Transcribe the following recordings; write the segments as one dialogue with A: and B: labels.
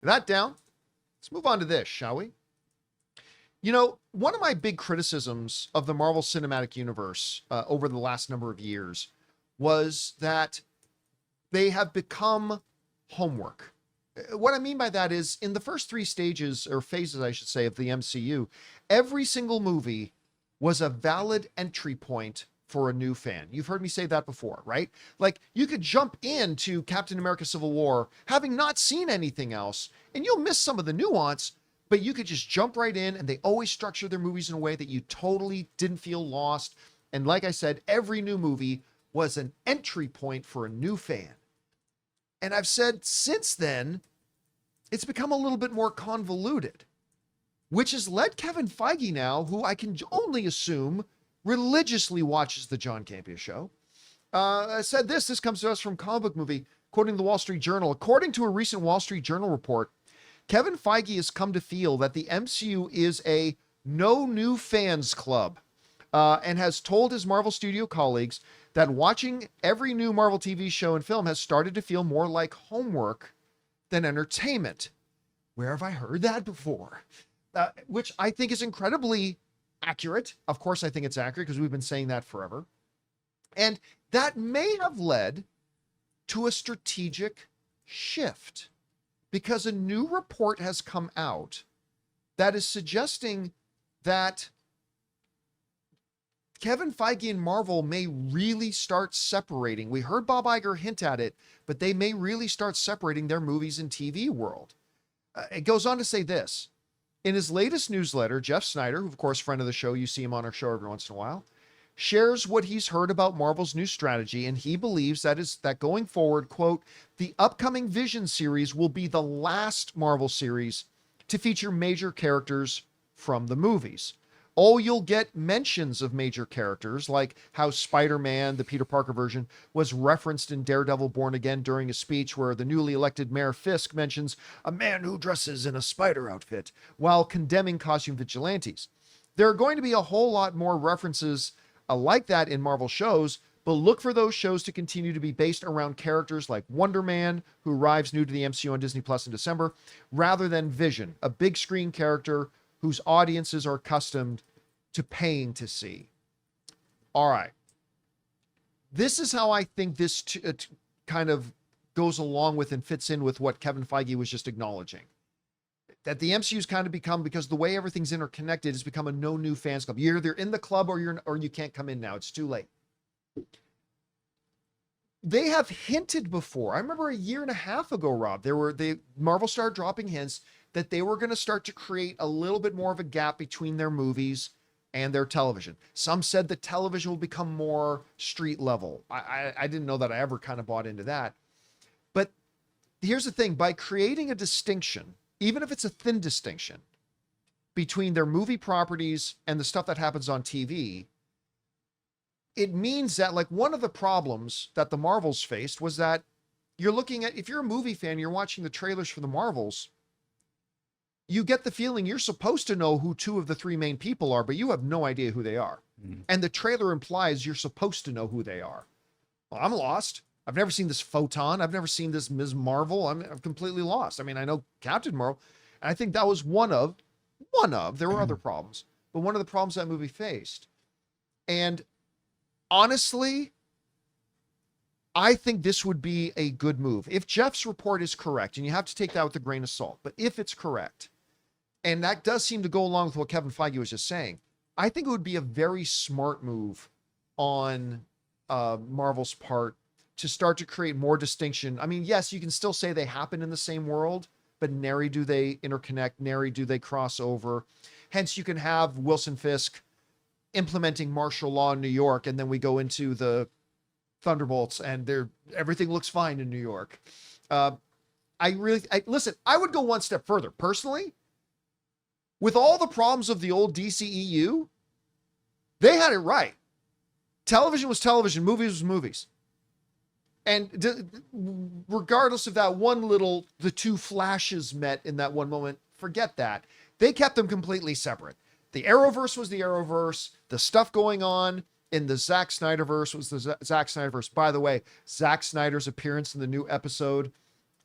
A: That down. Let's move on to this, shall we? You know, one of my big criticisms of the Marvel Cinematic Universe over the last number of years was that they have become homework. What I mean by that is in the first three stages, or phases, I should say, of the MCU, every single movie was a valid entry point for a new fan. You've heard me say that before, right? Like you could jump into Captain America Civil War having not seen anything else, and you'll miss some of the nuance, but you could just jump right in, and they always structure their movies in a way that you totally didn't feel lost. And like I said, every new movie was an entry point for a new fan. And I've said since then, it's become a little bit more convoluted, which has led Kevin Feige now, who I can only assume religiously watches the John Campea Show, said this comes to us from Comic Book Movie, quoting the Wall Street Journal. According to a recent Wall Street Journal report, Kevin Feige has come to feel that the MCU is a no new fans club, and has told his Marvel Studio colleagues that watching every new Marvel TV show and film has started to feel more like homework than entertainment. Where have I heard that before? Which I think is incredibly accurate. Of course, I think it's accurate because we've been saying that forever. And that may have led to a strategic shift because a new report has come out that is suggesting that Kevin Feige and Marvel may really start separating. We heard Bob Iger hint at it, but they may really start separating their movies and TV world. It goes on to say this. In his latest newsletter, Jeff Snyder, who of course friend of the show, you see him on our show every once in a while, shares what he's heard about Marvel's new strategy, and he believes that going forward, quote, the upcoming Vision series will be the last Marvel series to feature major characters from the movies. Oh, you'll get mentions of major characters, like how Spider-Man, the Peter Parker version, was referenced in Daredevil Born Again during a speech where the newly elected Mayor Fisk mentions a man who dresses in a spider outfit while condemning costume vigilantes. There are going to be a whole lot more references like that in Marvel shows, but look for those shows to continue to be based around characters like Wonder Man, who arrives new to the MCU on Disney Plus in December, rather than Vision, a big screen character whose audiences are accustomed to paying to see. All right. This is how I think this kind of goes along with and fits in with what Kevin Feige was just acknowledging. That the MCU's kind of become, because the way everything's interconnected, has become a no new fans club. You're either in the club or you can't come in now. It's too late. They have hinted before. I remember a year and a half ago, Rob, Marvel started dropping hints that they were going to start to create a little bit more of a gap between their movies and their television. Some said the television will become more street level. I didn't know that. I ever kind of bought into that. But here's the thing, by creating a distinction, even if it's a thin distinction, between their movie properties and the stuff that happens on TV, it means that, like, one of the problems that the Marvels faced was that you're looking at, if you're a movie fan, you're watching the trailers for the Marvels, you get the feeling you're supposed to know who two of the three main people are, but you have no idea who they are. Mm-hmm. And the trailer implies you're supposed to know who they are. Well, I'm lost. I've never seen this Photon. I've never seen this Ms. Marvel. I'm completely lost. I mean, I know Captain Marvel, and I think that was one of, there were other problems, but one of the problems that movie faced. And honestly, I think this would be a good move. If Jeff's report is correct, and you have to take that with a grain of salt, but if it's correct, and that does seem to go along with what Kevin Feige was just saying, I think it would be a very smart move on Marvel's part to start to create more distinction. I mean, yes, you can still say they happen in the same world, but nary do they interconnect, nary do they cross over. Hence, you can have Wilson Fisk implementing martial law in New York, and then we go into the Thunderbolts, and everything looks fine in New York. Listen, I would go one step further. Personally, with all the problems of the old DCEU, they had it right. Television was television, movies was movies. And regardless of that one the two flashes met in that one moment, forget that. They kept them completely separate. The Arrowverse was the Arrowverse. The stuff going on in the Zack Snyderverse was the Zack Snyderverse. By the way, Zack Snyder's appearance in the new episode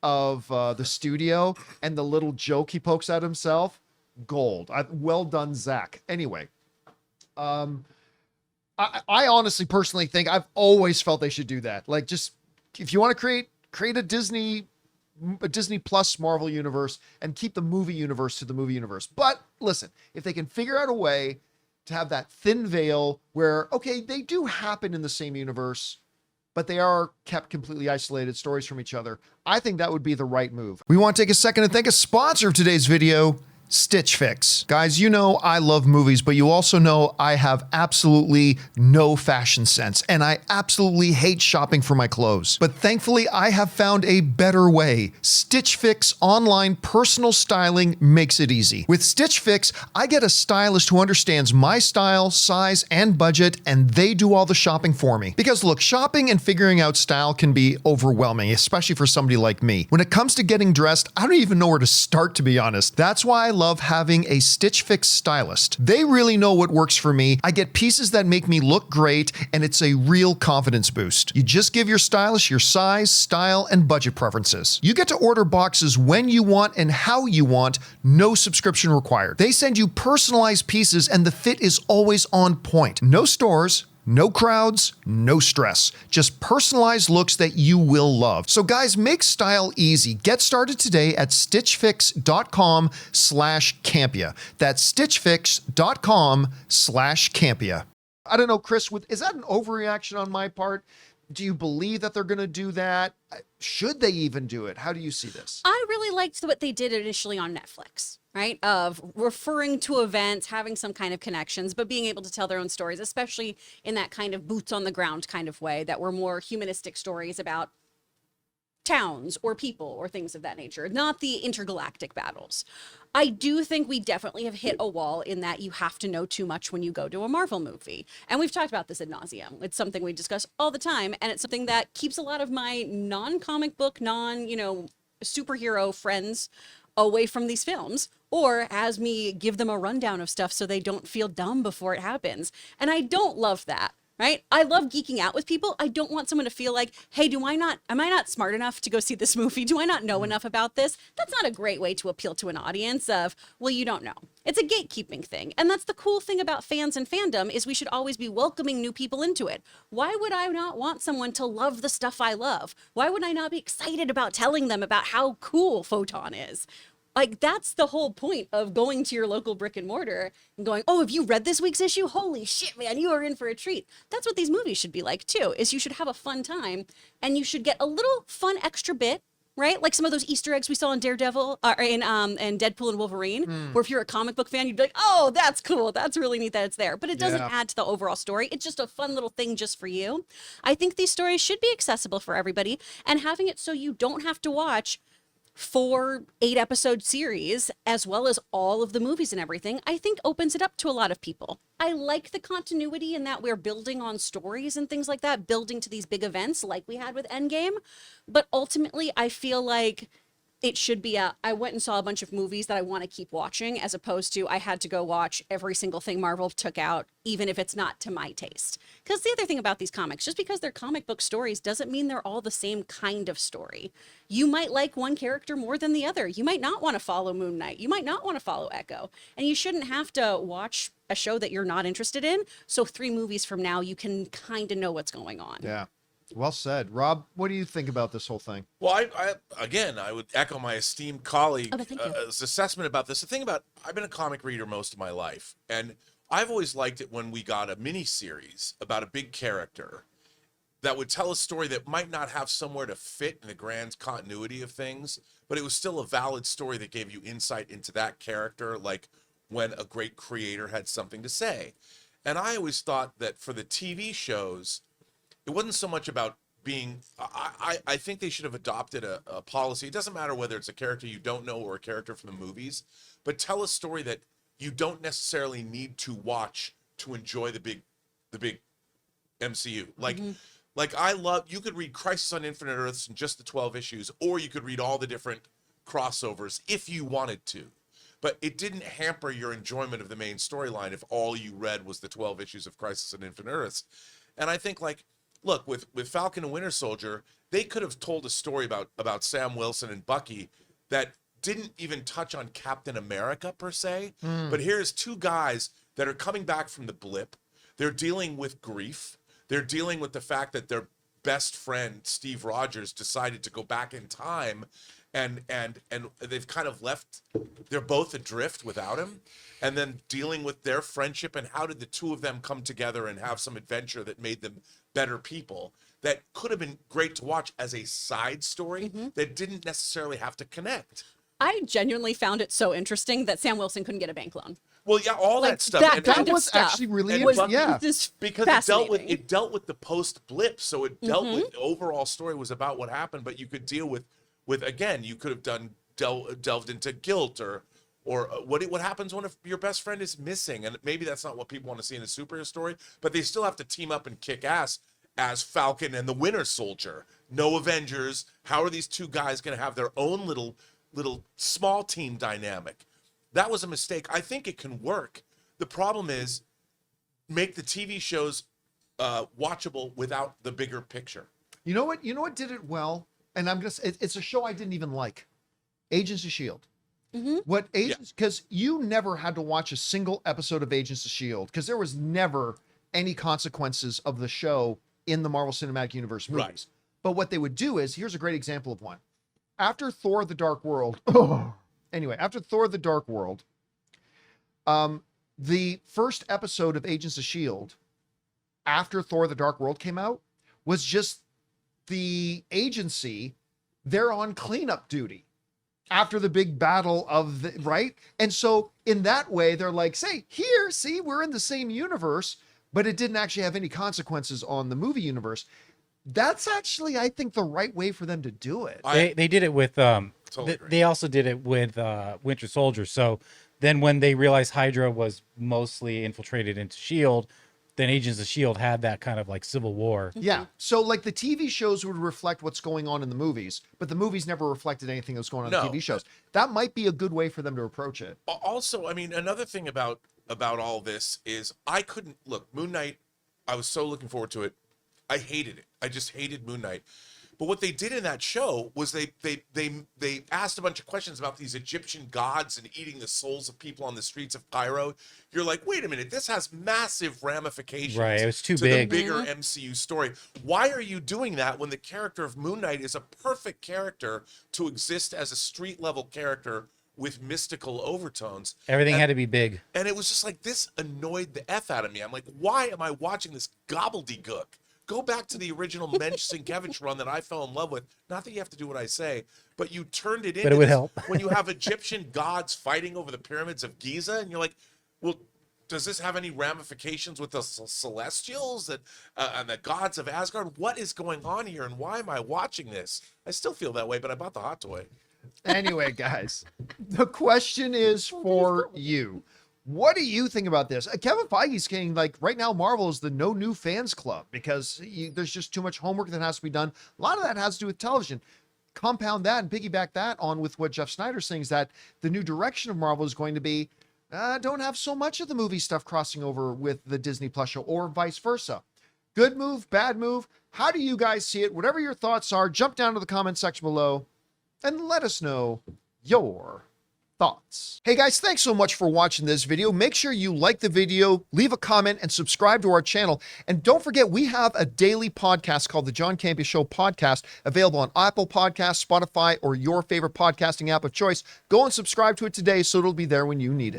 A: of the studio and the little joke he pokes at himself, gold. Well done, Zach. Anyway, I honestly, personally think I've always felt they should do that. Like, just if you want to create a Disney Plus Marvel universe and keep the movie universe to the movie universe. But listen, if they can figure out a way to have that thin veil where, okay, they do happen in the same universe, but they are kept completely isolated stories from each other, I think that would be the right move. We want to take a second to thank a sponsor of today's video, Stitch Fix. Guys, you know I love movies, but you also know I have absolutely no fashion sense, and I absolutely hate shopping for my clothes. But thankfully, I have found a better way. Stitch Fix online personal styling makes it easy. With Stitch Fix, I get a stylist who understands my style, size, and budget, and they do all the shopping for me. Because look, shopping and figuring out style can be overwhelming, especially for somebody like me. When it comes to getting dressed, I don't even know where to start, to be honest. That's why I love having a Stitch Fix stylist. They really know what works for me. I get pieces that make me look great, and it's a real confidence boost. You just give your stylist your size, style, and budget preferences. You get to order boxes when you want and how you want, no subscription required. They send you personalized pieces, and the fit is always on point. No stores, no crowds, no stress. Just personalized looks that you will love. So guys, make style easy. Get started today at stitchfix.com/Campea. That's stitchfix.com/Campea. I don't know, Chris, is that an overreaction on my part? Do you believe that they're going to do that? Should they even do it? How do you see this?
B: I really liked what they did initially on Netflix, right? Of referring to events, having some kind of connections, but being able to tell their own stories, especially in that kind of boots on the ground kind of way that were more humanistic stories about towns or people or things of that nature, not the intergalactic battles. I do think we definitely have hit a wall in that you have to know too much when you go to a Marvel movie. And we've talked about this ad nauseum. It's something we discuss all the time. And it's something that keeps a lot of my non-comic book, superhero friends away from these films, or has me give them a rundown of stuff so they don't feel dumb before it happens. And I don't love that. Right? I love geeking out with people. I don't want someone to feel like, hey, am I not smart enough to go see this movie? Do I not know enough about this? That's not a great way to appeal to an audience of, well, you don't know. It's a gatekeeping thing. And that's the cool thing about fans and fandom is we should always be welcoming new people into it. Why would I not want someone to love the stuff I love? Why would I not be excited about telling them about how cool Photon is? Like, that's the whole point of going to your local brick and mortar and going, oh, have you read this week's issue? Holy shit, man, you are in for a treat. That's what these movies should be like, too, is you should have a fun time and you should get a little fun extra bit, right? Like some of those Easter eggs we saw in Daredevil or in Deadpool and Wolverine, where if you're a comic book fan, you'd be like, oh, that's cool. That's really neat that it's there. But it doesn't add to the overall story. It's just a fun little thing just for you. I think these stories should be accessible for everybody, and having it so you don't have to watch 4 8-episode series as well as all of the movies and everything, I think opens it up to a lot of people. I like the continuity in that we're building on stories and things like that, building to these big events like we had with Endgame. But ultimately, I feel like it should be I went and saw a bunch of movies that I want to keep watching, as opposed to I had to go watch every single thing Marvel took out, even if it's not to my taste. Because the other thing about these comics, just because they're comic book stories doesn't mean they're all the same kind of story. You might like one character more than the other. You might not want to follow Moon Knight. You might not want to follow Echo. And you shouldn't have to watch a show that you're not interested in. So 3 movies from now, you can kind of know what's going on.
A: Yeah. Well said. Rob, what do you think about this whole thing?
C: Well, I would echo my esteemed colleague's assessment about this. The thing about, I've been a comic reader most of my life, and I've always liked it when we got a mini series about a big character that would tell a story that might not have somewhere to fit in the grand continuity of things, but it was still a valid story that gave you insight into that character, like when a great creator had something to say. And I always thought that for the TV shows, it wasn't so much about being, I think they should have adopted a policy. It doesn't matter whether it's a character you don't know or a character from the movies, but tell a story that you don't necessarily need to watch to enjoy the big MCU. Like you could read Crisis on Infinite Earths in just the 12 issues, or you could read all the different crossovers if you wanted to. But it didn't hamper your enjoyment of the main storyline if all you read was the 12 issues of Crisis on Infinite Earths. And I think, like, look, with Falcon and Winter Soldier, they could have told a story about Sam Wilson and Bucky that didn't even touch on Captain America per se. But here's two guys that are coming back from the blip. They're dealing with grief. They're dealing with the fact that their best friend, Steve Rogers, decided to go back in time, and they've kind of left, they're both adrift without him, and then dealing with their friendship and how did the two of them come together and have some adventure that made them better people. That could have been great to watch as a side story that didn't necessarily have to connect.
B: I genuinely found it so interesting that Sam Wilson couldn't get a bank loan.
C: Well, yeah, all
B: Like,
C: that stuff.
B: that
C: And-
B: kind
A: That
B: of
A: was
B: stuff
A: actually really
C: was-
A: interesting. Yeah.
B: Just
C: because
B: fascinating.
C: it dealt with the post blip, so it dealt with the overall story was about what happened, but you could deal with again, you could have delved into guilt or what happens when your best friend is missing, and maybe that's not what people want to see in a superhero story, but they still have to team up and kick ass as Falcon and the Winter Soldier. No Avengers. How are these two guys going to have their own little small team dynamic? That was a mistake. I think it can work. The problem is make the TV shows watchable without the bigger picture.
A: You know what? You know what did it well? And it's a show I didn't even like. Agents of S.H.I.E.L.D. What Agents, because you never had to watch a single episode of Agents of S.H.I.E.L.D. because there was never any consequences of the show in the Marvel Cinematic Universe movies.
C: Right.
A: But what they would do is, here's a great example of one. After Thor: The Dark World, after Thor: The Dark World, the first episode of Agents of S.H.I.E.L.D. after Thor: The Dark World came out was just the agency, they're on cleanup duty after the big battle of the, right? And so in that way, they're like, see, we're in the same universe, but it didn't actually have any consequences on the movie universe. That's actually, I think, the right way for them to do it.
D: They did it with
C: Totally agree.
D: they also did it with Winter Soldier. So then when they realized Hydra was mostly infiltrated into Shield, then Agents of Shield had that kind of like civil war.
A: Yeah. So like the TV shows would reflect what's going on in the movies, but the movies never reflected anything that was going on in
C: No.
A: the TV shows. That might be a good way for them to approach it.
C: Also, I mean, another thing about all this is I couldn't look Moon Knight. I was so looking forward to it. I hated it. I just hated Moon Knight. But what they did in that show was they asked a bunch of questions about these Egyptian gods and eating the souls of people on the streets of Cairo. You're like, wait a minute, this has massive ramifications.
D: Right, it was too
C: to
D: big.
C: the bigger MCU story. Why are you doing that when the character of Moon Knight is a perfect character to exist as a street level character with mystical overtones?
D: Everything had to be big.
C: And it was just like, this annoyed the F out of me. I'm like, why am I watching this gobbledygook? Go back to the original Mensch Sienkiewicz run that I fell in love with. Not that you have to do what I say, but you turned it into
D: But it would
C: this-
D: help.
C: when you have Egyptian gods fighting over the pyramids of Giza, and you're like, well, does this have any ramifications with the Celestials and the gods of Asgard? What is going on here, and why am I watching this? I still feel that way, but I bought the hot toy.
A: Anyway, guys, the question is for you. What do you think about this? Kevin Feige's saying, like, right now, Marvel is the no new fans club because there's just too much homework that has to be done. A lot of that has to do with television. Compound that and piggyback that on with what Jeff Snyder's saying is that the new direction of Marvel is going to be don't have so much of the movie stuff crossing over with the Disney Plus show or vice versa. Good move, bad move. How do you guys see it? Whatever your thoughts are, jump down to the comment section below and let us know your thoughts. Hey guys, thanks so much for watching this video. Make sure you like the video, leave a comment, and subscribe to our channel. And don't forget, we have a daily podcast called the John Campea Show podcast, available on Apple Podcasts, Spotify, or your favorite podcasting app of choice. Go and subscribe to it today so it'll be there when you need it.